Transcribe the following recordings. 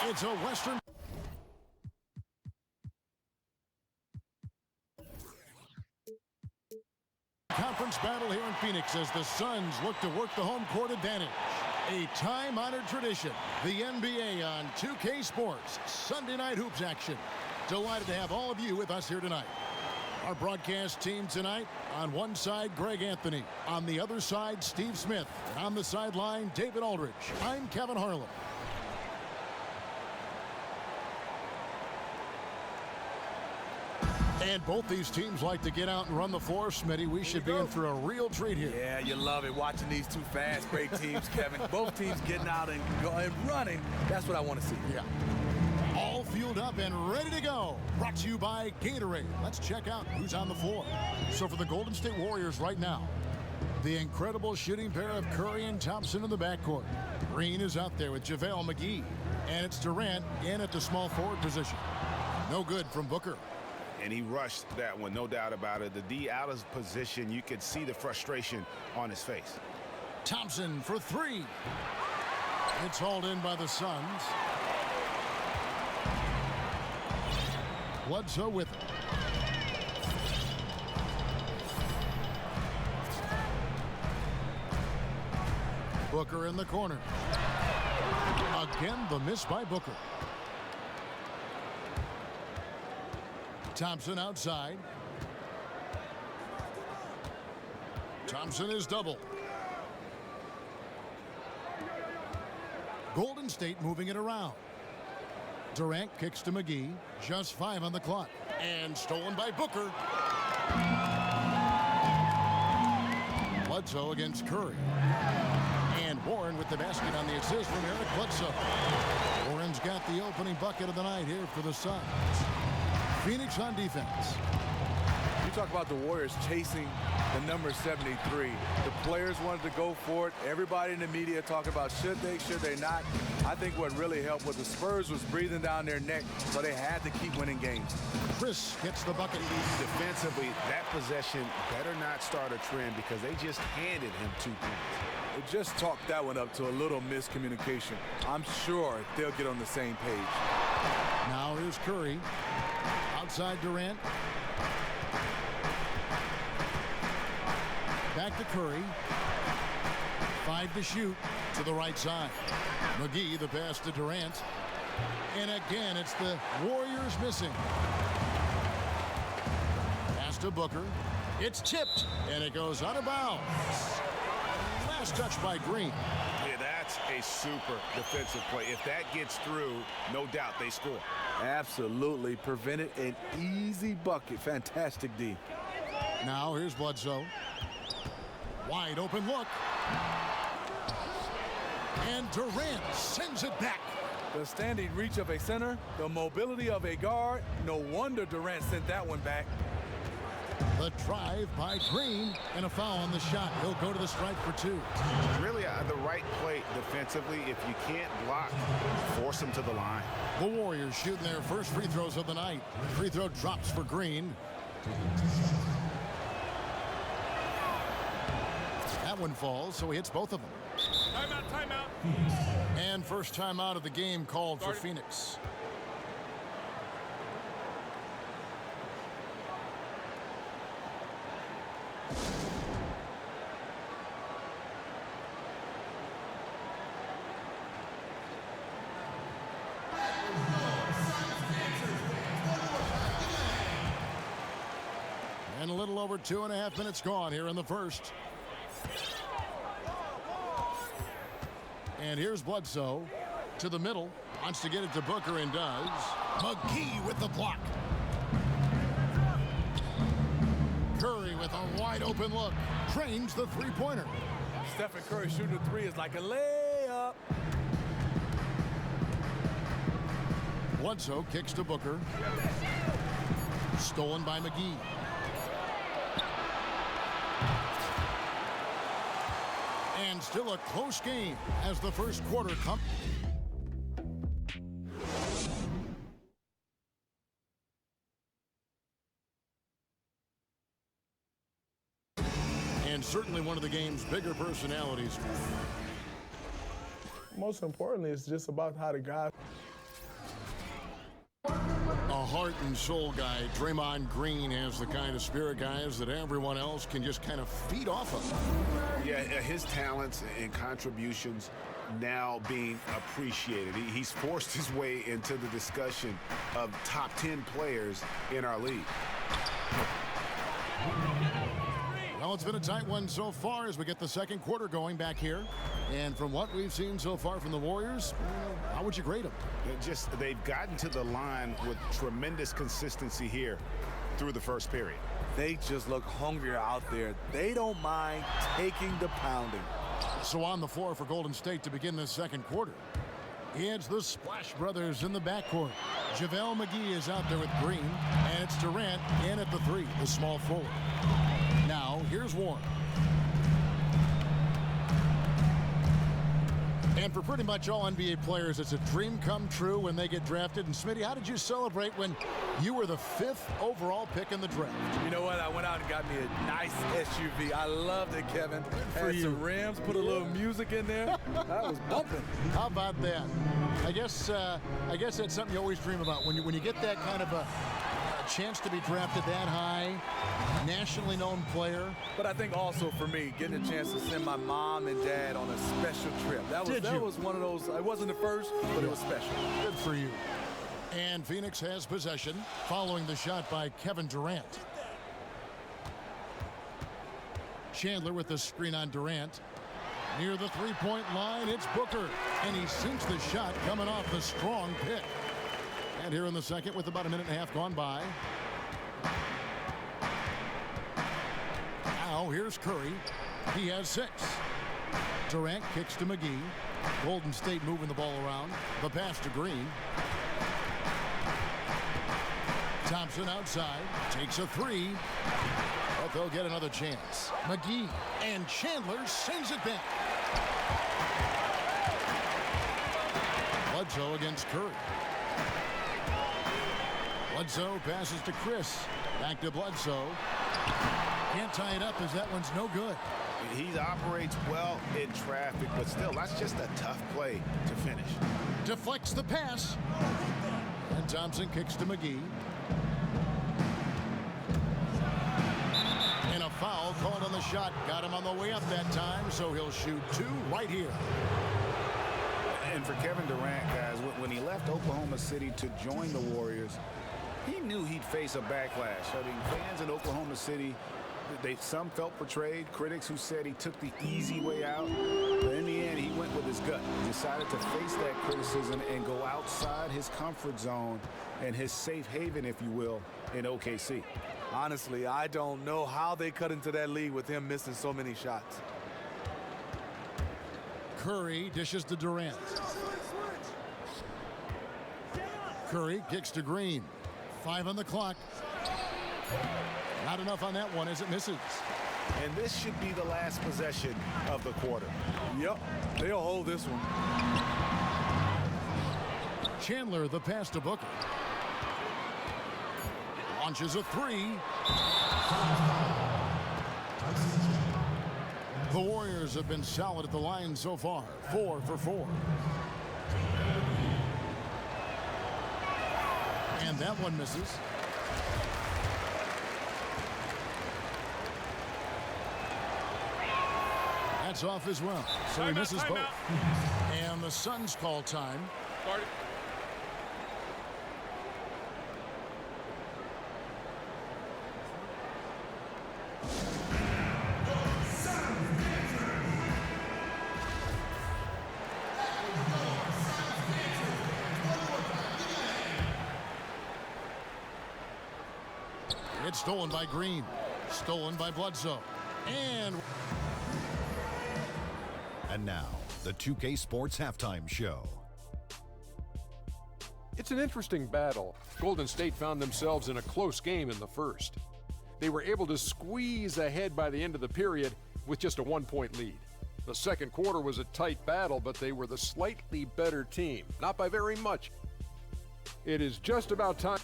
It's a Western Conference battle here in Phoenix as the Suns look to work the home court advantage. A time-honored tradition, the NBA on 2K Sports Sunday Night Hoops action. Delighted to have all of you with us here tonight. Our broadcast team tonight, on one side, Greg Anthony. On the other side, Steve Smith. And on the sideline, David Aldridge. I'm Kevin Harlan. And both these teams like to get out and run the floor, Smitty. We should be in for a real treat here. Yeah, you love it, watching these two fast break teams, Kevin. Both teams getting out and running. That's what I want to see. Yeah. All fueled up and ready to go. Brought to you by Gatorade. Let's check out who's on the floor. So for the Golden State Warriors right now, the incredible shooting pair of Curry and Thompson in the backcourt. Green is out there with JaVale McGee. And it's Durant in at the small forward position. No good from Booker. And he rushed that one, no doubt about it. The D out of position, you could see the frustration on his face. Thompson for three. It's hauled in by the Suns. Bledsoe with it. Booker in the corner. Again, the miss by Booker. Thompson outside. Thompson is double. Golden State moving it around. Durant kicks to McGee. Just 5 on the clock. And stolen by Booker. Bledsoe against Curry. And Warren with the basket on the assist from Eric Bledsoe. Warren's got the opening bucket of the night here for the Suns. Phoenix on defense. You talk about the Warriors chasing the number 73. The players wanted to go for it. Everybody in the media talking about should they not. I think what really helped was the Spurs was breathing down their neck, so they had to keep winning games. Chris gets the bucket. Defensively, that possession better not start a trend because they just handed him 2 points. It just chalked that one up to a little miscommunication. I'm sure they'll get on the same page. Now here's Curry. Outside Durant. Back to Curry. 5 to shoot to the right side. McGee the pass to Durant. And again, it's the Warriors missing. Pass to Booker. It's tipped, and it goes out of bounds. Last touch by Green. Yeah, that's a super defensive play. If that gets through, no doubt they score. Absolutely. Prevented an easy bucket. Fantastic D. Now here's Bledsoe. Wide open look. And Durant sends it back. The standing reach of a center, the mobility of a guard. No wonder Durant sent that one back. The drive by Green and a foul on the shot. He'll go to the stripe for 2. Really the right play defensively. If you can't block, force them to the line. The Warriors shooting their first free throws of the night. Free throw drops for Green. That one falls, so he hits both of them. Timeout. And first timeout of the game called for Phoenix. And a little over 2.5 minutes gone here in the first. And here's Bledsoe to the middle. Wants to get it to Booker and does. McGee with the block. Curry with a wide open look. Trains the three-pointer. Stephen Curry shooting a 3 is like a layup. Bledsoe kicks to Booker. Stolen by McGee. And still a close game as the first quarter comes. And certainly one of the game's bigger personalities. Most importantly, it's just about how the guys. heart and soul guy. Draymond Green has the kind of spirit, guys, that everyone else can just kind of feed off of. Yeah, his talents and contributions now being appreciated. He's forced his way into the discussion of top 10 players in our league. Well, it's been a tight one so far as we get the second quarter going back here. And from what we've seen so far from the Warriors, how would you grade them? They've gotten to the line with tremendous consistency here through the first period. They just look hungrier out there. They don't mind taking the pounding. So on the floor for Golden State to begin this second quarter, it's the Splash Brothers in the backcourt. JaVale McGee is out there with Green, and it's Durant in at the three, the small forward. Now, here's Warren. And for pretty much all NBA players, it's a dream come true when they get drafted. And Smitty, how did you celebrate when you were the 5th overall pick in the draft? You know what? I went out and got me a nice SUV. I loved it, Kevin. For you. Some rims, put a little music in there. That was bumping. How about that? I guess that's something you always dream about when you get that kind of a chance to be drafted that high, nationally known player. But I think also for me, getting a chance to send my mom and dad on a special trip. That was one of those. It wasn't the first, but it was special. Good for you. And Phoenix has possession following the shot by Kevin Durant. Chandler with the screen on Durant. Near the three-point line, it's Booker. And he sinks the shot coming off the strong pick. And here in the second with about a minute and a half gone by. Now here's Curry. He has 6. Durant kicks to McGee. Golden State moving the ball around. The pass to Green. Thompson outside. Takes a 3. But they'll get another chance. McGee and Chandler sends it back. Bledsoe against Curry. Bledsoe passes to Chris. Back to Bledsoe. Can't tie it up as that one's no good. He operates well in traffic, but still, that's just a tough play to finish. Deflects the pass. And Thompson kicks to McGee. And a foul called on the shot. Got him on the way up that time, so he'll shoot 2 right here. And for Kevin Durant, guys, when he left Oklahoma City to join the Warriors, he knew he'd face a backlash. I mean, fans in Oklahoma City, some felt betrayed. Critics who said he took the easy way out. But in the end, he went with his gut. He decided to face that criticism and go outside his comfort zone and his safe haven, if you will, in OKC. Honestly, I don't know how they cut into that lead with him missing so many shots. Curry dishes to Durant. Curry kicks to Green. 5 on the clock. Not enough on that one as it misses. And this should be the last possession of the quarter. Yep, they'll hold this one. Chandler, the pass to Booker. Launches a 3. The Warriors have been solid at the line so far. 4 for 4. And that one misses. That's off as well. So he misses both. And the Suns call time. It's stolen by Green. Stolen by Bledsoe. And now, the 2K Sports Halftime Show. It's an interesting battle. Golden State found themselves in a close game in the first. They were able to squeeze ahead by the end of the period with just a 1-point lead. The second quarter was a tight battle, but they were the slightly better team, not by very much. It is just about time.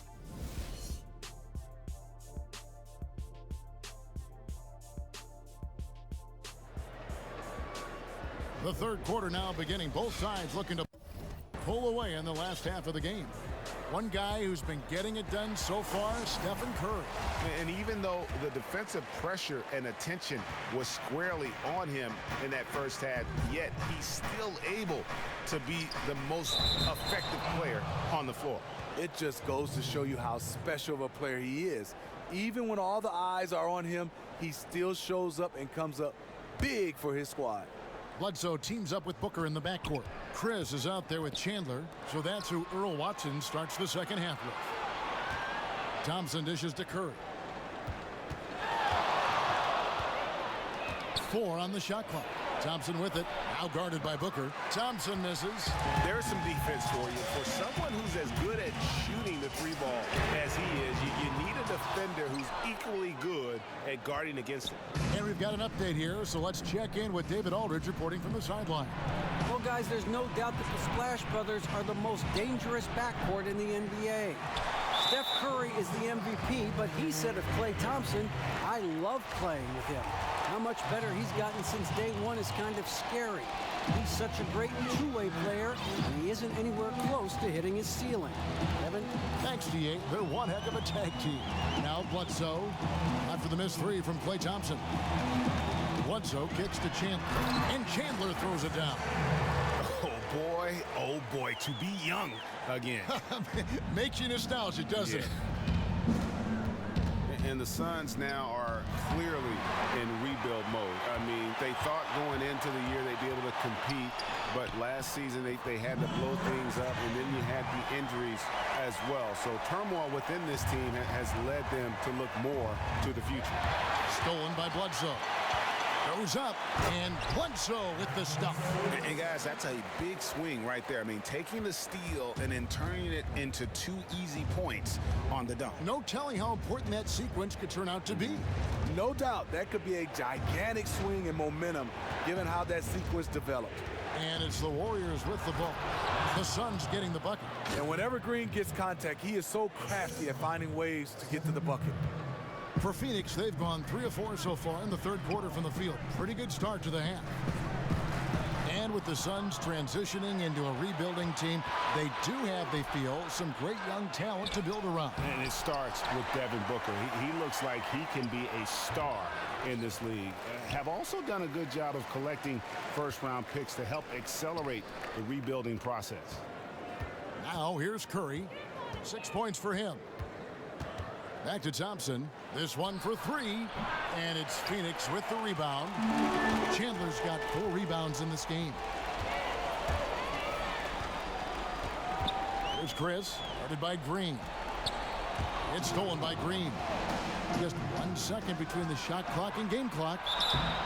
The third quarter now beginning. Both sides looking to pull away in the last half of the game. One guy who's been getting it done so far, Stephen Curry. And even though the defensive pressure and attention was squarely on him in that first half, yet he's still able to be the most effective player on the floor. It just goes to show you how special of a player he is. Even when all the eyes are on him, he still shows up and comes up big for his squad. Bledsoe teams up with Booker in the backcourt. Chris is out there with Chandler, so that's who Earl Watson starts the second half with. Thompson dishes to Curry. 4 on the shot clock. Thompson with it, now guarded by Booker. Thompson misses. There's some defense for you. For someone who's as good at shooting the three ball as he is, you need a defender who's equally good at guarding against him. And we've got an update here, so let's check in with David Aldridge reporting from the sideline. Well, guys, there's no doubt that the Splash Brothers are the most dangerous backcourt in the NBA. Steph Curry is the MVP, but he said of Klay Thompson, I love playing with him. How much better he's gotten since day one is kind of scary. He's such a great two-way player, and he isn't anywhere close to hitting his ceiling. Kevin? Thanks, D8. They're one heck of a tag team. Now Bledsoe, after the missed 3 from Klay Thompson. Bledsoe kicks to Chandler, and Chandler throws it down. Oh boy, to be young again. Makes you nostalgic, doesn't it? And the Suns now are clearly in rebuild mode. I mean, they thought going into the year they'd be able to compete, but last season they had to blow things up, and then you had the injuries as well. So turmoil within this team has led them to look more to the future. Stolen by Bledsoe. Goes up, and Bledsoe with the stuff. And guys, that's a big swing right there. I mean, taking the steal and then turning it into 2 easy points on the dunk. No telling how important that sequence could turn out to be. No doubt that could be a gigantic swing in momentum given how that sequence developed. And it's the Warriors with the ball. The Suns getting the bucket. And whenever Green gets contact, he is so crafty at finding ways to get to the bucket. For Phoenix, they've gone 3 of 4 so far in the third quarter from the field. Pretty good start to the half. And with the Suns transitioning into a rebuilding team, they do have, they feel, some great young talent to build around. And it starts with Devin Booker. He looks like he can be a star in this league. Have also done a good job of collecting first-round picks to help accelerate the rebuilding process. Now here's Curry. 6 points for him. Back to Thompson. This one for 3. And it's Phoenix with the rebound. Chandler's got 4 rebounds in this game. Here's Chris, guarded by Green. It's stolen by Green. Just 1 second between the shot clock and game clock.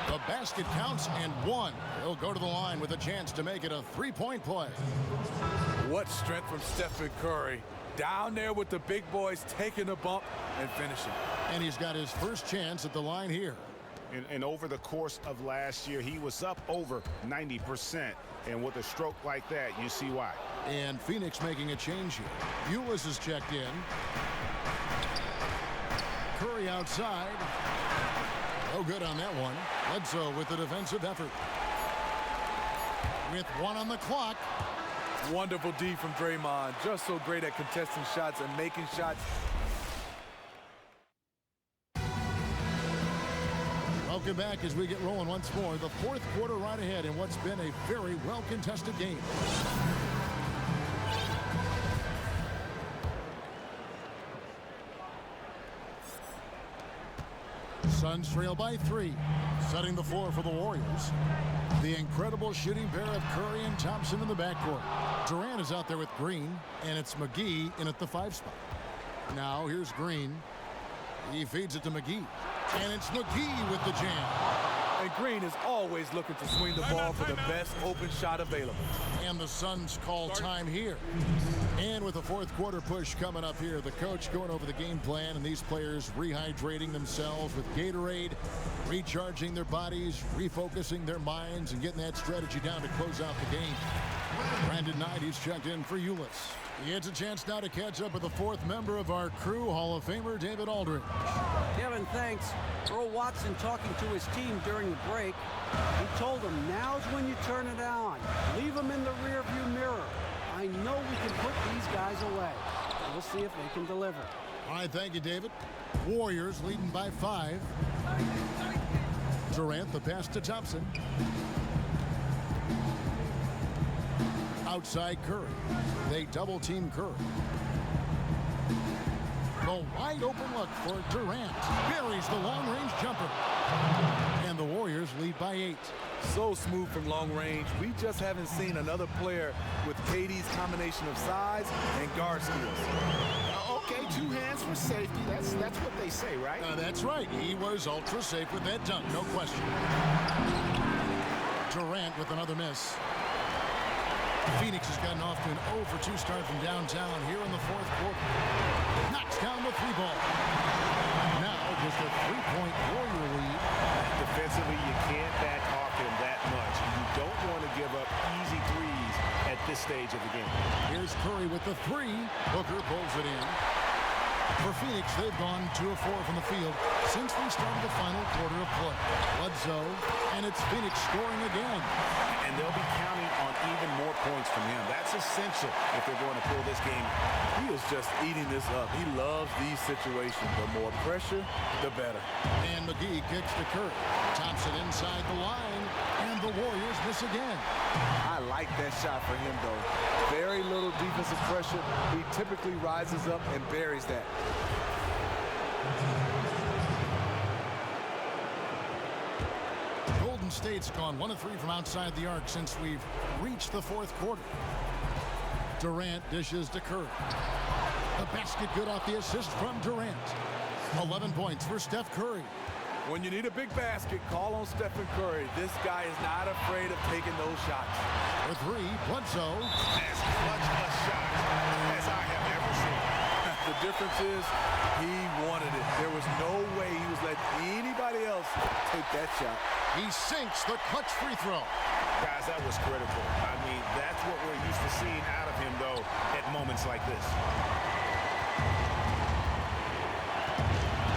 The basket counts and 1. He'll go to the line with a chance to make it a 3-point play. What strength from Stephen Curry. Down there with the big boys, taking a bump and finishing. And he's got his first chance at the line here. And over the course of last year, he was up over 90%. And with a stroke like that, you see why. And Phoenix making a change here. Ulis is checked in. Curry outside. No good on that one. Bledsoe with the defensive effort. With 1 on the clock. Wonderful D from Draymond. Just so great at contesting shots and making shots. Welcome back as we get rolling once more. The fourth quarter right ahead in what's been a very well-contested game. Suns trail by 3, setting the floor for the Warriors. The incredible shooting pair of Curry and Thompson in the backcourt. Durant is out there with Green, and it's McGee in at the 5 spot. Now here's Green. He feeds it to McGee, and it's McGee with the jam. And Green is always looking to swing the ball for the best open shot available. And the Suns call time here. And with the fourth quarter push coming up here, the coach going over the game plan and these players rehydrating themselves with Gatorade, recharging their bodies, refocusing their minds, and getting that strategy down to close out the game. Brandon Knight, he's checked in for Ulis. He gets a chance now to catch up with the 4th member of our crew, Hall of Famer David Aldridge. Kevin, thanks. Earl Watson talking to his team during the break. He told them, now's when you turn it on. Leave them in the rearview mirror. I know we can put these guys away. We'll see if they can deliver. All right, thank you, David. Warriors leading by 5. Durant, the pass to Thompson. Outside Curry. They double team Curry. The wide open look for Durant. Buries the long range jumper. And the Warriors lead by 8. So smooth from long range. We just haven't seen another player with KD's combination of size and guard skills. Okay, 2 hands for safety. That's what they say, right? That's right. He was ultra safe with that dunk, no question. Durant with another miss. Phoenix has gotten off to an 0 for 2 start from downtown here in the 4th quarter. Knocks down the 3 ball. Now just a 3-point Warrior lead. Defensively, you can't back off him that much. You don't want to give up easy threes at this stage of the game. Here's Curry with the 3. Booker pulls it in. For Phoenix, they've gone 2 of 4 from the field since we started the final quarter of play. Bledsoe, and it's Phoenix scoring again. And they'll be counting on even more points from him. That's essential if they're going to pull this game. He is just eating this up. He loves these situations. The more pressure, the better. And McGee kicks to Curry. Thompson inside the line, and the Warriors miss again. I like that shot for him, though. Very little defensive pressure. He typically rises up and buries that. Golden State's gone 1 of 3 from outside the arc since we've reached the 4th quarter. Durant dishes to Curry. The basket good off the assist from Durant. 11 points for Steph Curry. When you need a big basket, call on Stephen Curry. This guy is not afraid of taking those shots. For 3, Bledsoe. As clutch a shot as I have ever seen. The difference is he wanted it. There was no way he was letting anybody else take that shot. He sinks the clutch free throw. Guys, that was critical. I mean, that's what we're used to seeing out of him, though, at moments like this.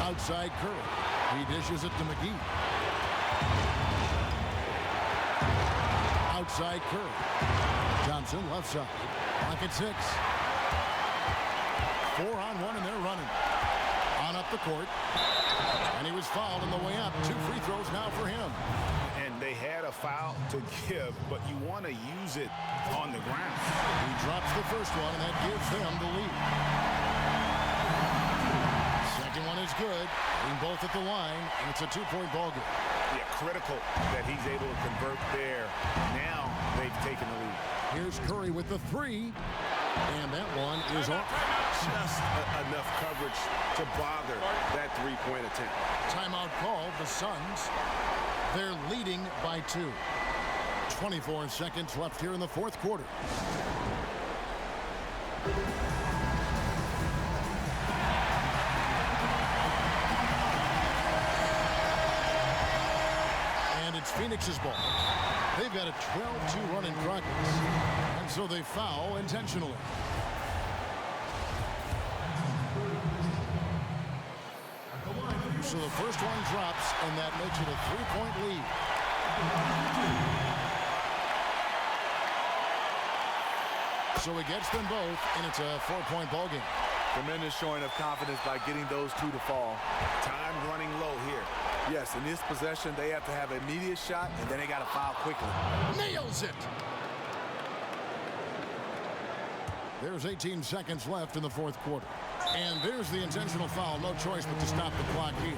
Outside Curry. He dishes it to McGee. Outside Curry. Thompson left side. Clock at 6. 4-on-1 and they're running. On up the court. And he was fouled on the way up. 2 free throws now for him. And they had a foul to give, but you want to use it on the ground. He drops the first one, and that gives them the lead. Second one is good. Being both at the line, and it's a 2-point ball game. Yeah, critical that he's able to convert there. Now they've taken the lead. Here's Curry with the 3, and that one is off. Just enough coverage to bother that 3-point attempt. Timeout called. The Suns, they're leading by 2. 24 seconds left here in the 4th quarter. And it's Phoenix's ball. They've got a 12-2 run in progress, and so they foul intentionally. So the first one drops, and that makes it a 3-point lead. So he gets them both, and it's a 4-point ball game. Tremendous showing of confidence by getting those 2 to fall. Time running low here. Yes, in this possession, they have to have an immediate shot, and then they got to foul quickly. Nails it! There's 18 seconds left in the 4th quarter. And there's the intentional foul. No choice but to stop the clock here.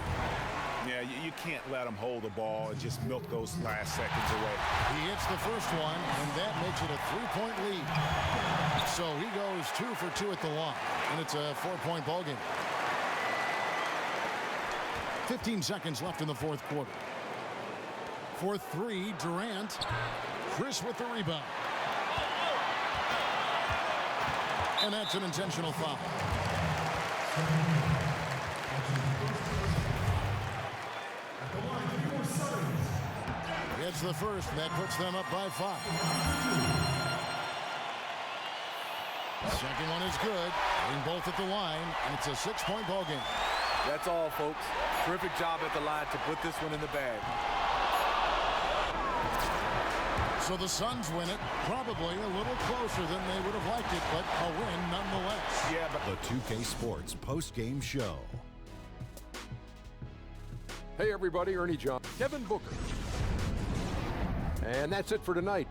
Yeah, you can't let him hold the ball and just milk those last seconds away. He hits the first one, and that makes it a 3-point lead. So he goes 2 for 2 at the line, and it's a 4-point ball game. 15 seconds left in the 4th quarter. For 3, Durant. Chris with the rebound. And that's an intentional foul. Gets the first, and that puts them up by 5. Second one is good. Being both at the line, and it's a 6-point ball game. That's all, folks. Terrific job at the line to put this one in the bag. So the Suns win it, probably a little closer than they would have liked it, but a win nonetheless. Yeah, but The 2K Sports post-game show. Hey everybody, Ernie John, Kevin Booker. And that's it for tonight.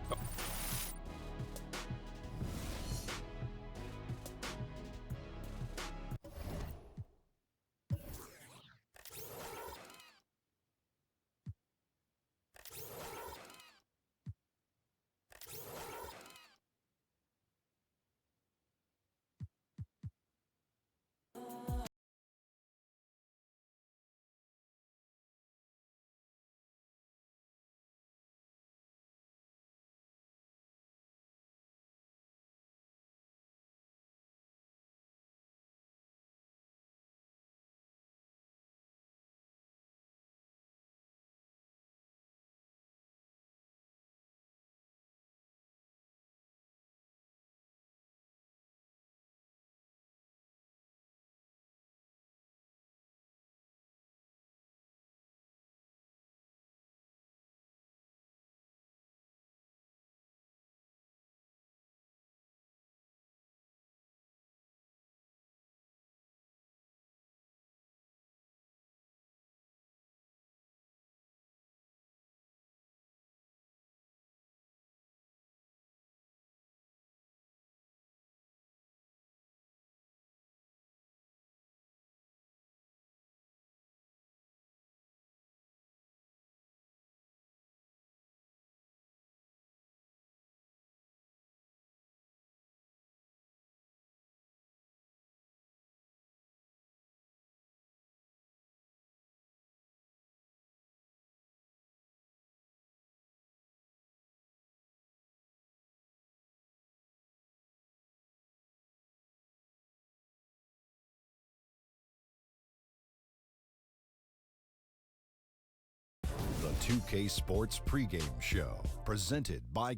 The 2K Sports pregame show, presented by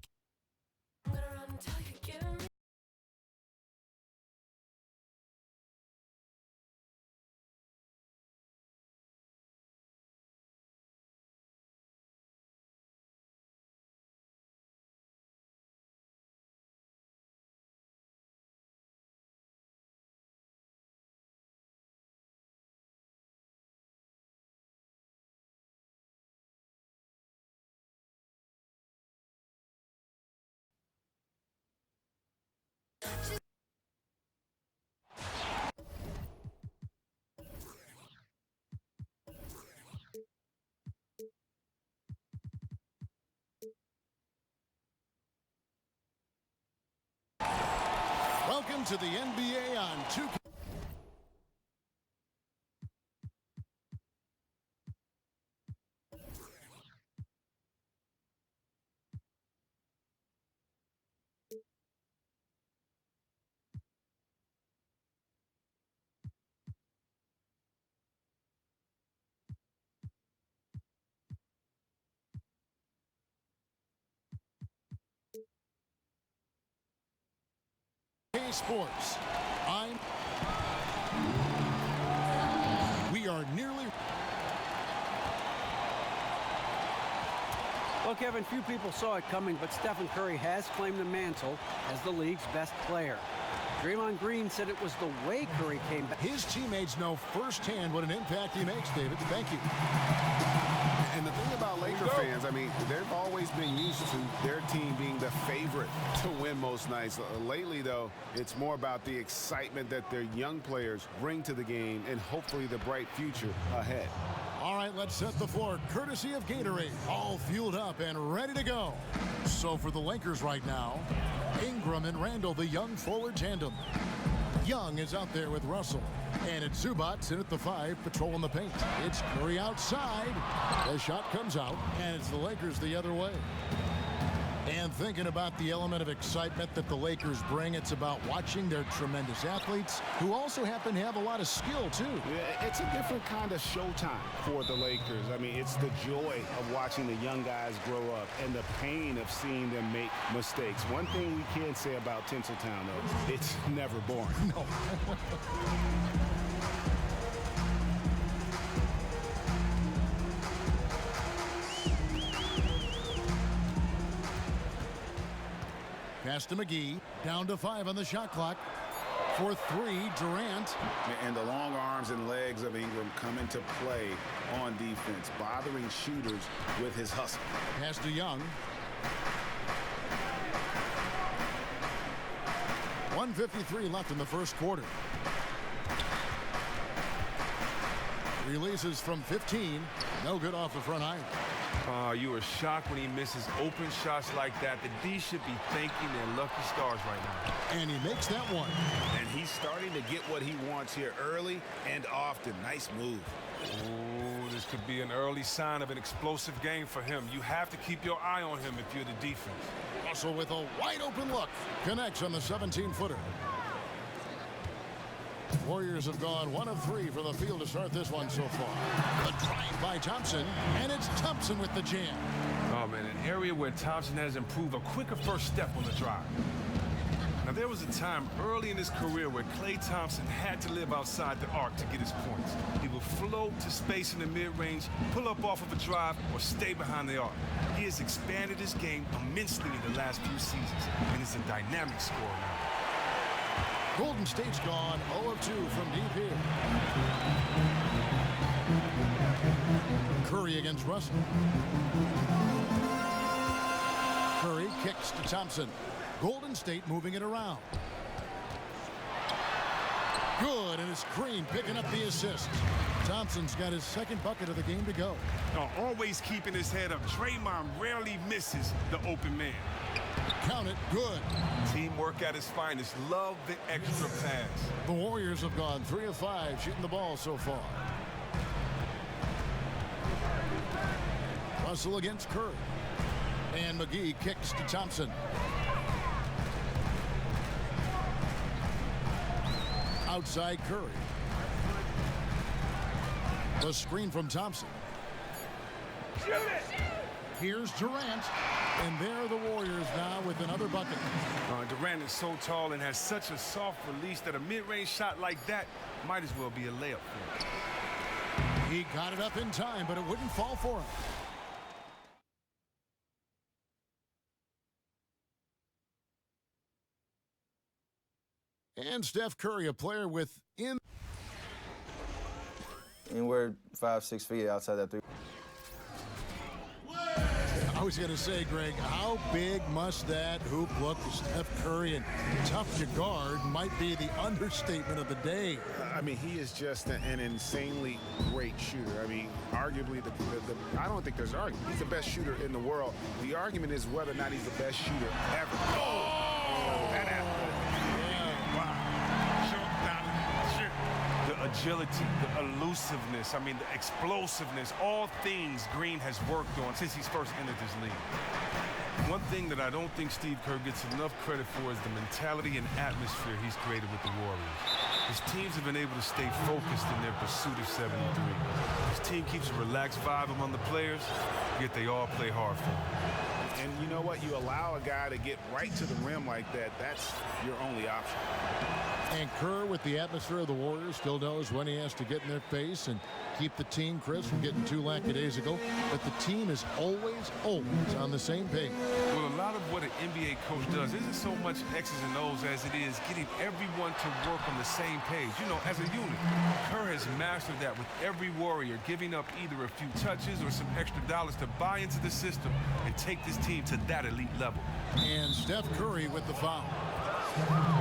Welcome to the NBA on 2K. Sports. We are nearly. Well, Kevin, few people saw it coming, but Stephen Curry has claimed the mantle as the league's best player. Draymond Green said it was the way Curry came back. His teammates know firsthand what an impact he makes, David. Thank you. And the thing about Laker fans, I mean, they've always been used to their team being the favorite to win most nights. Lately, though, it's more about the excitement that their young players bring to the game and hopefully the bright future ahead. All right, let's set the floor courtesy of Gatorade. All fueled up and ready to go. So for the Lakers right now, Ingram and Randall, the young forward tandem. Young is out there with Russell. And it's Zubats in at the 5, patrolling the paint. It's Curry outside. The shot comes out, and it's the Lakers the other way. And thinking about the element of excitement that the Lakers bring, it's about watching their tremendous athletes who also happen to have a lot of skill, too. Yeah, it's a different kind of showtime for the Lakers. I mean, it's the joy of watching the young guys grow up and the pain of seeing them make mistakes. One thing we can say about Tinseltown, though, it's never boring. No. Pass to McGee. Down to 5 on the shot clock. For 3, Durant. And the long arms and legs of Ingram come into play on defense, bothering shooters with his hustle. Pass to Young. 1:53 left in the first quarter. Releases from 15. No good off the front iron. You were shocked when he misses open shots like that. The D should be thanking their lucky stars right now. And he makes that one. And he's starting to get what he wants here early and often. Nice move. Oh, this could be an early sign of an explosive game for him. You have to keep your eye on him if you're the defense. Russell with a wide open look. Connects on the 17-footer. Warriors have gone 1 of 3 from the field to start this one so far. The drive by Thompson, and it's Thompson with the jam. Oh, man, an area where Thompson has improved, a quicker first step on the drive. Now, there was a time early in his career where Klay Thompson had to live outside the arc to get his points. He would float to space in the mid-range, pull up off of a drive, or stay behind the arc. He has expanded his game immensely in the last few seasons, and is a dynamic scorer now. Golden State's gone 0 of 2 from deep here. Curry against Russell. Curry kicks to Thompson. Golden State moving it around. Good, and it's Green picking up the assist. Thompson's got his second bucket of the game to go. Always keeping his head up. Draymond rarely misses the open man. Count it, good. Teamwork at its finest. Love the extra pass. The Warriors have gone 3 of 5 shooting the ball so far. Russell against Curry. And McGee kicks to Thompson. Outside Curry. The screen from Thompson. Here's Durant. And there are the Warriors now with another bucket. Durant is so tall and has such a soft release that a mid-range shot like that might as well be a layup for him. He got it up in time, but it wouldn't fall for him. And Steph Curry, a player within. And we're 5-6 feet outside that 3. I was going to say, Greg, how big must that hoop look to Steph Curry? And tough to guard might be the understatement of the day. I mean, he is just an insanely great shooter. I mean, arguably, I don't think there's an argument. He's the best shooter in the world. The argument is whether or not he's the best shooter ever. Oh, that happened. The agility, the elusiveness, I mean, the explosiveness, all things Green has worked on since he's first entered this league. One thing that I don't think Steve Kerr gets enough credit for is the mentality and atmosphere he's created with the Warriors. His teams have been able to stay focused in their pursuit of 73. His team keeps a relaxed vibe among the players, yet they all play hard for him. And you know what? You allow a guy to get right to the rim like that, that's your only option. And Kerr, with the atmosphere of the Warriors, still knows when he has to get in their face and keep the team, Chris, from getting too lackadaisical. But the team is always on the same page. Well, a lot of what an NBA coach does isn't so much X's and O's as it is getting everyone to work on the same page. You know, as a unit, Kerr has mastered that with every Warrior giving up either a few touches or some extra dollars to buy into the system and take this team to that elite level. And Steph Curry with the foul.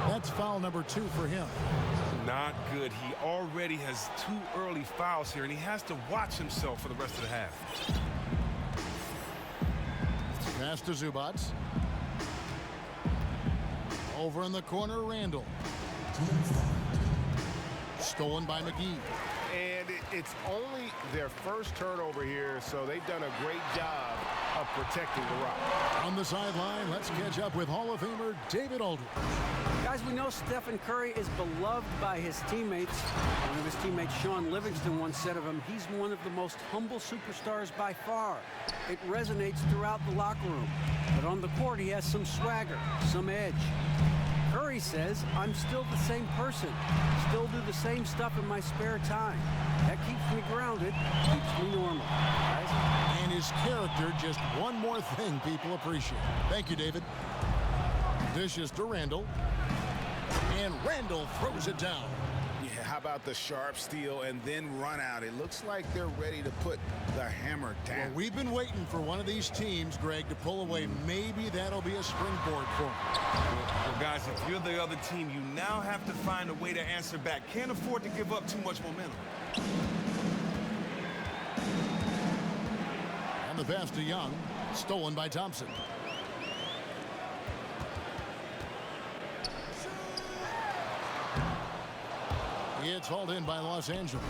That's foul number 2 for him. Not good. He already has 2 early fouls here, and he has to watch himself for the rest of the half. Pass to Zubac. Over in the corner, Randall. Stolen by McGee. And it's only their first turnover here, so they've done a great job of protecting the rock. On the sideline, let's catch up with Hall of Famer David Aldridge. Guys, we know Stephen Curry is beloved by his teammates. One of his teammates, Sean Livingston, once said of him, he's one of the most humble superstars by far. It resonates throughout the locker room. But on the court, he has some swagger, some edge. Curry says, I'm still the same person. Still do the same stuff in my spare time. That keeps me grounded, keeps me normal. Guys? And his character, just one more thing people appreciate. Thank you, David. Dishes to Randall. And Randall throws it down. Yeah, how about the sharp steal and then run out? It looks like they're ready to put the hammer down. Well, we've been waiting for one of these teams, Greg, to pull away. Maybe that'll be a springboard for them. Well, guys, if you're the other team, you now have to find a way to answer back. Can't afford to give up too much momentum. And the pass to Young, stolen by Thompson. It's hauled in by Los Angeles.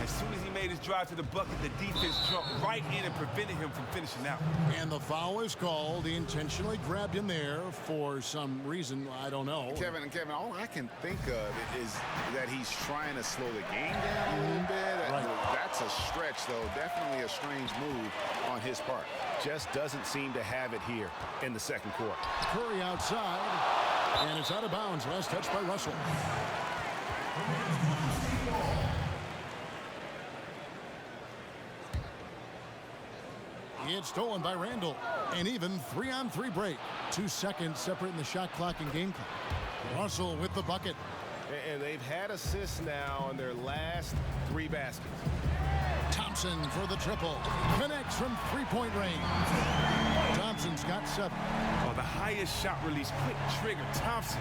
As soon as he made his drive to the bucket, the defense jumped right in and prevented him from finishing out. And the foul is called. He intentionally grabbed him there for some reason, I don't know. Kevin, all I can think of is that he's trying to slow the game down a little bit. Right. That's a stretch, though. Definitely a strange move on his part. Just doesn't seem to have it here in the second quarter. Curry outside, and it's out of bounds. Last touch by Russell. It's stolen by Randall. An even 3-on-3 break. 2 seconds separating the shot clock and game clock. Russell with the bucket. And they've had assists now in their last 3 baskets. Thompson for the triple. Connects from three-point range. Thompson's got 7. Oh, the highest shot release, quick trigger. Thompson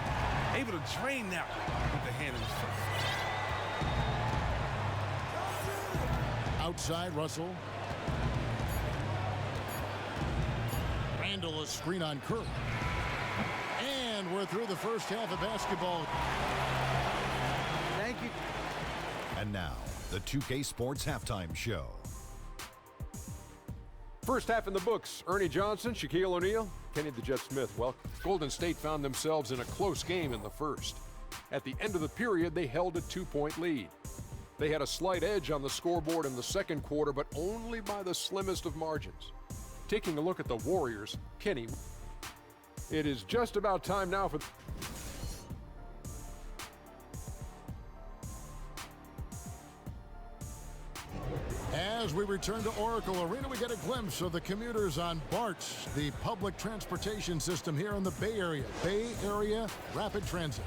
able to drain that with the hand in his front. Outside, Russell. Randall, a screen on Curry. And we're through the first half of basketball. Thank you. And now, the 2K Sports Halftime Show. First half in the books. Ernie Johnson, Shaquille O'Neal, Kenny the Jet Smith. Well, Golden State found themselves in a close game in the first. At the end of the period, they held a 2-point lead. They had a slight edge on the scoreboard in the second quarter, but only by the slimmest of margins. Taking a look at the Warriors, Kenny. It is just about time now for... As we return to Oracle Arena, we get a glimpse of the commuters on BARTS, the public transportation system here in the Bay Area. Bay Area Rapid Transit.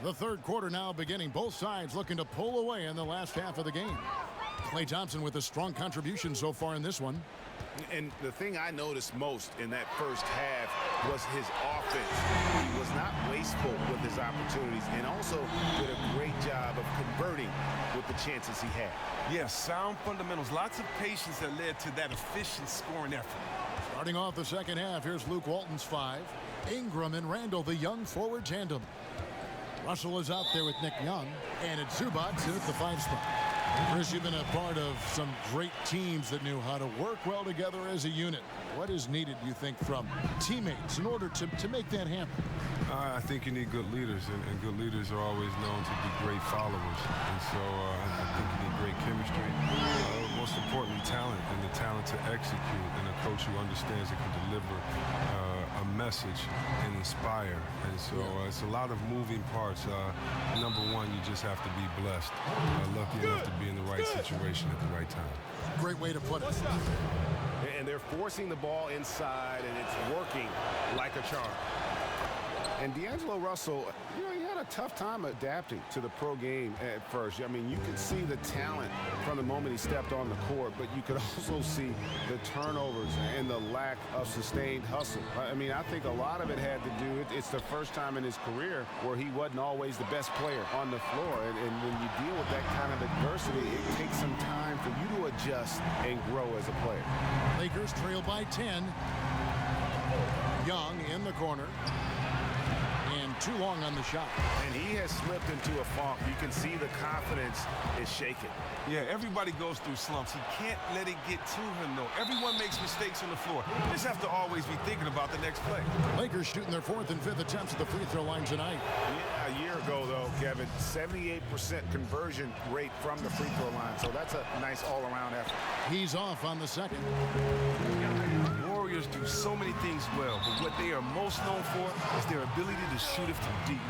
The third quarter now beginning. Both sides looking to pull away in the last half of the game. Klay Thompson with a strong contribution so far in this one. And the thing I noticed most in that first half was his offense. He was not wasteful with his opportunities and also did a great job of converting with the chances he had. Yes, sound fundamentals. Lots of patience that led to that efficient scoring effort. Starting off the second half, here's Luke Walton's 5. Ingram and Randall, the young forward tandem. Russell is out there with Nick Young, and it's Zubac at the 5 spot. Chris, you've been a part of some great teams that knew how to work well together as a unit. What is needed, you think, from teammates in order to make that happen? I think you need good leaders, and good leaders are always known to be great followers. And so I think you need great chemistry. Most importantly, talent, and the talent to execute, and a coach who understands and can deliver a message and inspire. And so it's a lot of moving parts. Number one, you just have to be blessed, lucky enough to be in the right situation at the right time. Great way to put it. And they're forcing the ball inside, and it's working like a charm. And D'Angelo Russell, you know, he had a tough time adapting to the pro game at first. I mean, you could see the talent from the moment he stepped on the court, but you could also see the turnovers and the lack of sustained hustle. I mean, I think a lot of it had to do, it's the first time in his career where he wasn't always the best player on the floor. And when you deal with that kind of adversity, it takes some time for you to adjust and grow as a player. Lakers trail by 10. Young in the corner. And too long on the shot. And he has slipped into a funk. You can see the confidence is shaken. Yeah, everybody goes through slumps. He can't let it get to him, though. Everyone makes mistakes on the floor. You just have to always be thinking about the next play. Lakers shooting their 4th and 5th attempts at the free throw line tonight. Yeah, a year ago, though, Kevin, 78% conversion rate from the free throw line. So that's a nice all-around effort. He's off on the second. Warriors do so many things well, but what they are most known for is their ability to shoot it from deep.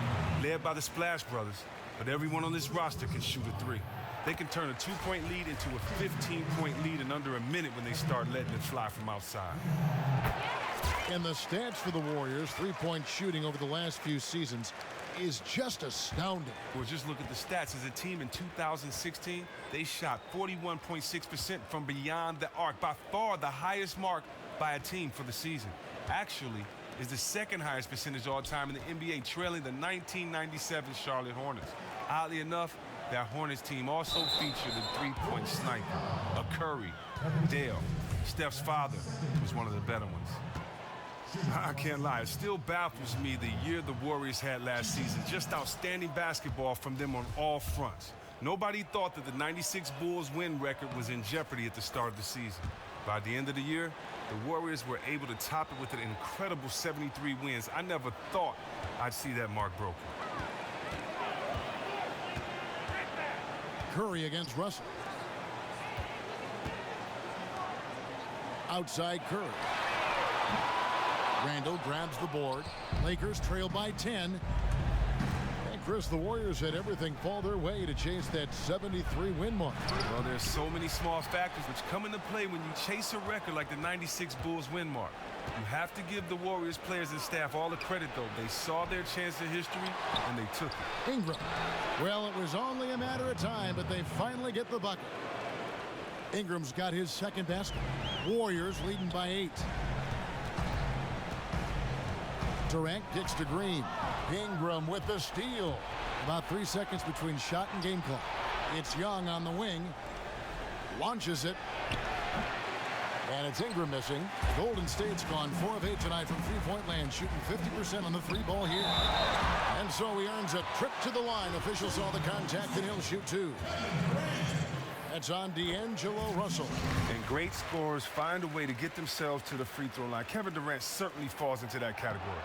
Led by the Splash Brothers, but everyone on this roster can shoot a 3. They can turn a 2-point lead into a 15-point lead in under a minute when they start letting it fly from outside. And the stats for the Warriors, three-point shooting over the last few seasons, is just astounding. Well, just look at the stats. As a team in 2016, they shot 41.6% from beyond the arc, by far the highest mark by a team for the season. Actually, is the second highest percentage all time in the NBA, trailing the 1997 Charlotte Hornets. Oddly enough, that Hornets team also featured a three-point sniper, a Curry. Dale, Steph's father, was one of the better ones. I can't lie, it still baffles me the year the Warriors had last season. Just outstanding basketball from them on all fronts. Nobody thought that the 96 Bulls win record was in jeopardy at the start of the season. By the end of the year, the Warriors were able to top it with an incredible 73 wins. I never thought I'd see that mark broken. Curry against Russell. Outside Curry. Randall grabs the board. Lakers trail by 10. And Chris, the Warriors had everything fall their way to chase that 73 win mark. Well, there's so many small factors which come into play when you chase a record like the 96 Bulls win mark. You have to give the Warriors players and staff all the credit, though. They saw their chance at history, and they took it. Ingram. Well, it was only a matter of time, but they finally get the bucket. Ingram's got his second basket. Warriors leading by 8. Durant kicks to Green. Ingram with the steal. About 3 seconds between shot and game clock. It's Young on the wing. Launches it. And it's Ingram missing. Golden State's gone 4 of 8 tonight from three-point land, shooting 50% on the three ball here. And so he earns a trip to the line. Officials saw the contact, and he'll shoot 2. That's on D'Angelo Russell. And great scorers find a way to get themselves to the free throw line. Kevin Durant certainly falls into that category.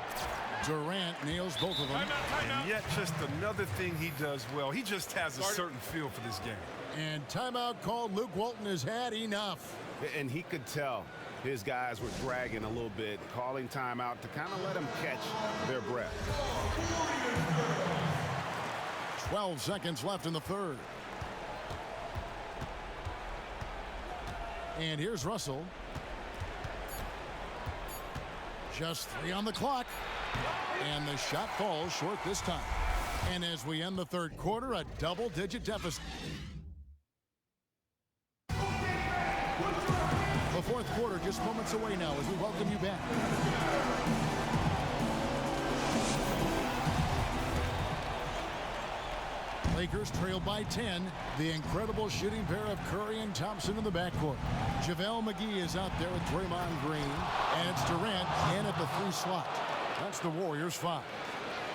Durant nails both of them. And yet just another thing he does well. He just has a certain feel for this game. And timeout called. Luke Walton has had enough. And he could tell his guys were dragging a little bit, calling timeout to kind of let them catch their breath. 12 seconds left in the third. And here's Russell. Just 3 on the clock. And the shot falls short this time. And as we end the third quarter, a double-digit deficit. The fourth quarter just moments away now as we welcome you back. Lakers trail by 10. The incredible shooting pair of Curry and Thompson in the backcourt. JaVale McGee is out there with Draymond Green. And it's Durant in at the 3 slot. That's the Warriors' 5.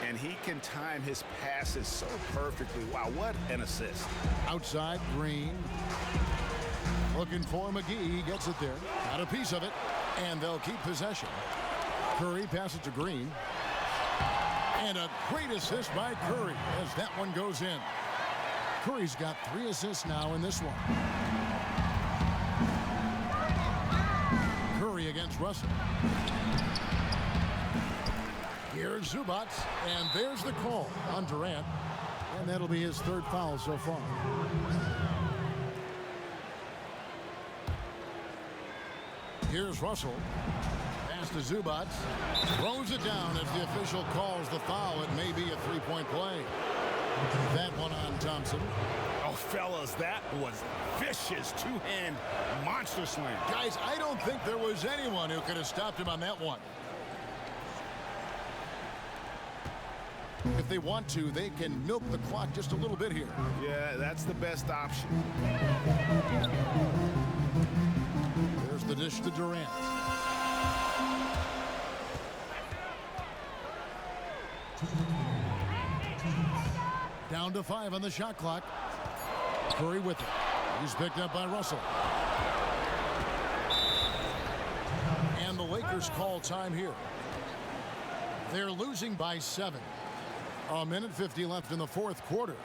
And he can time his passes so perfectly. Wow, what an assist. Outside Green. Looking for McGee. He gets it there. Got a piece of it. And they'll keep possession. Curry passes to Green. And a great assist by Curry as that one goes in. Curry's got 3 assists now in this one. Curry against Russell. Here's Zubac, and there's the call on Durant. And that'll be his 3rd foul so far. Here's Russell. Pass to Zubac. Throws it down as the official calls the foul. It may be a 3-point play. That one on Thompson. Oh, fellas, that was vicious 2-hand monster slam. Guys, I don't think there was anyone who could have stopped him on that one. If they want to, they can milk the clock just a little bit here. Yeah, that's the best option. There's the dish to Durant. Down to 5 on the shot clock. Curry with it. He's picked up by Russell. And the Lakers call time here. They're losing by 7. A minute 50 left in the fourth quarter.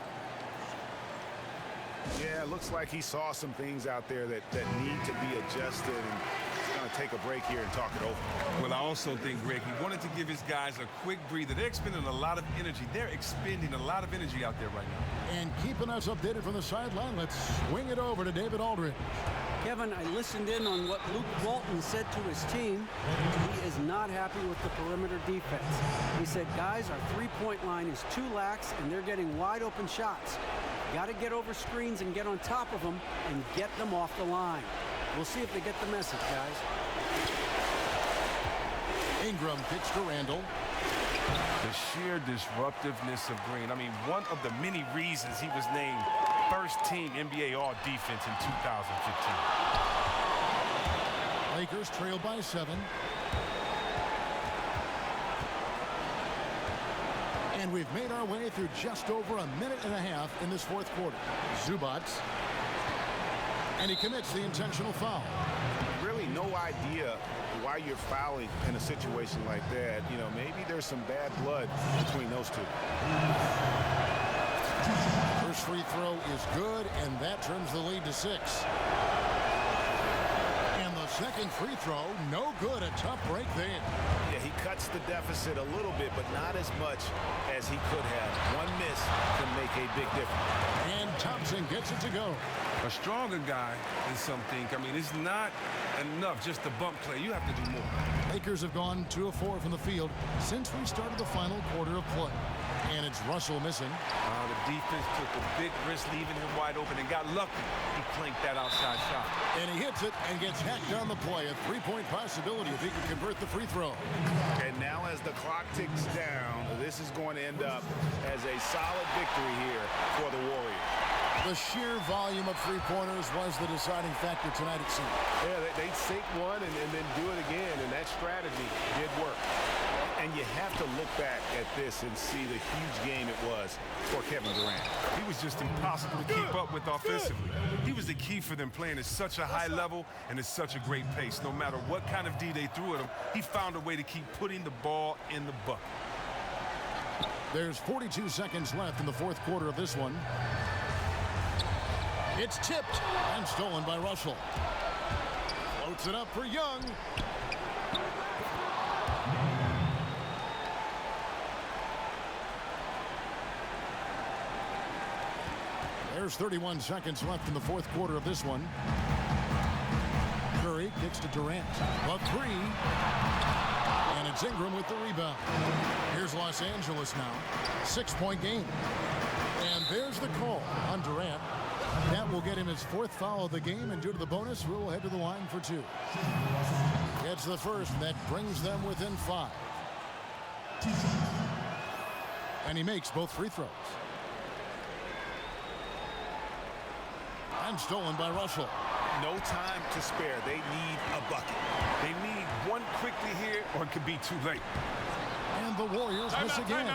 Yeah, it looks like he saw some things out there that need to be adjusted, and it's going to take a break here and talk it over. Well, I also think, Greg, he wanted to give his guys a quick breather. They're expending a lot of energy. They're expending a lot of energy out there right now. And keeping us updated from the sideline, let's swing it over to David Aldridge. Kevin, I listened in on what Luke Walton said to his team. He is not happy with the perimeter defense. He said, guys, our three-point line is too lax, and they're getting wide-open shots. Got to get over screens and get on top of them and get them off the line. We'll see if they get the message, guys. Ingram kicks to Randall. The sheer disruptiveness of Green. I mean, one of the many reasons he was named first-team NBA All-Defense in 2015. Lakers trail by 7. And we've made our way through just over a minute and a half in this fourth quarter. Zubac. And he commits the intentional foul. Really no idea why you're fouling in a situation like that. You know, maybe there's some bad blood between those two. First free throw is good, and that trims the lead to 6. And the second free throw, no good. A tough break there. Yeah, he cuts the deficit a little bit, but not as much as he could have. One miss can make a big difference. And Thompson gets it to go. A stronger guy than some think. I mean, it's not enough just to bump play. You have to do more. Lakers have gone 2 of 4 from the field since we started the final quarter of play. And it's Russell missing. The defense took a big risk leaving him wide open and got lucky. He clanked that outside shot. And he hits it and gets hacked on the play. A three-point possibility if he can convert the free throw. And now as the clock ticks down, this is going to end up as a solid victory here for the Warriors. The sheer volume of three-pointers was the deciding factor tonight, it seemed. Yeah, they sink one and then do it again, and that strategy did work. And you have to look back at this and see the huge game it was for Kevin Durant. He was just impossible to keep up with offensively. He was the key for them playing at such a high level and at such a great pace. No matter what kind of D they threw at him, he found a way to keep putting the ball in the bucket. There's 42 seconds left in the fourth quarter of this one. It's tipped and stolen by Russell. Floats it up for Young. There's 31 seconds left in the fourth quarter of this one. Curry kicks to Durant. A three. And it's Ingram with the rebound. Here's Los Angeles now. 6-point game. And there's the call on Durant. That will get him his fourth foul of the game, and due to the bonus, we'll head to the line for 2. Gets the first, and that brings them within 5. And he makes both free throws. And stolen by Russell. No time to spare. They need a bucket. They need one quickly here, or it could be too late. And the Warriors miss again.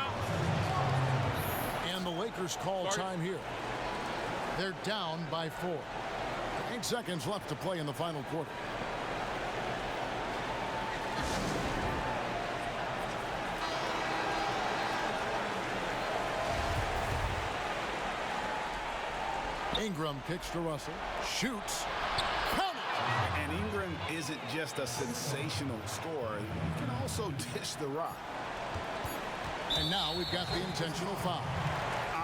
And the Lakers call time here. They're down by 4. 8 seconds left to play in the final quarter. Ingram kicks to Russell. Shoots. Count it! And Ingram isn't just a sensational scorer. He can also dish the rock. And now we've got the intentional foul.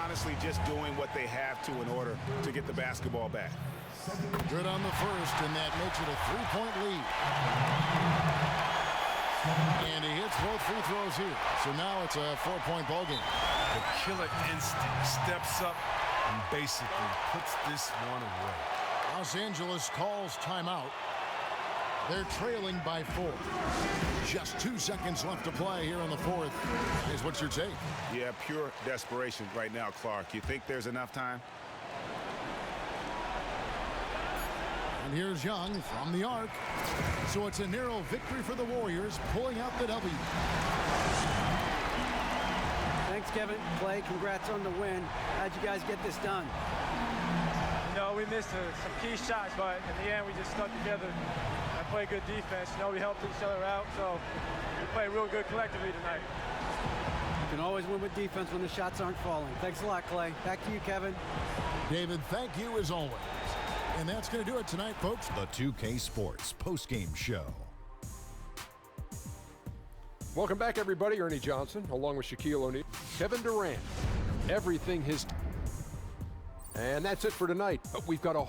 Honestly, just doing what they have to in order to get the basketball back. Good on the first, and that makes it a 3-point lead. And he hits both free throws here. So now it's a 4-point ball game. The killer instinct steps up and basically puts this one away. Los Angeles calls timeout. They're trailing by 4. Just 2 seconds left to play here in the fourth. Is what's your take? Yeah, pure desperation right now, Clark. You think there's enough time? And here's Young from the arc. So it's a narrow victory for the Warriors, pulling out the W. Thanks, Kevin. Clay, congrats on the win. How'd you guys get this done? You know, we missed some key shots, but in the end, we just stuck together and played good defense. You know, we helped each other out, so we played real good collectively tonight. You can always win with defense when the shots aren't falling. Thanks a lot, Clay. Back to you, Kevin. David, thank you as always. And that's going to do it tonight, folks. The 2K Sports postgame show. Welcome back, everybody. Ernie Johnson, along with Shaquille O'Neal, Kevin Durant. Everything his... And that's it for tonight. But we've got a...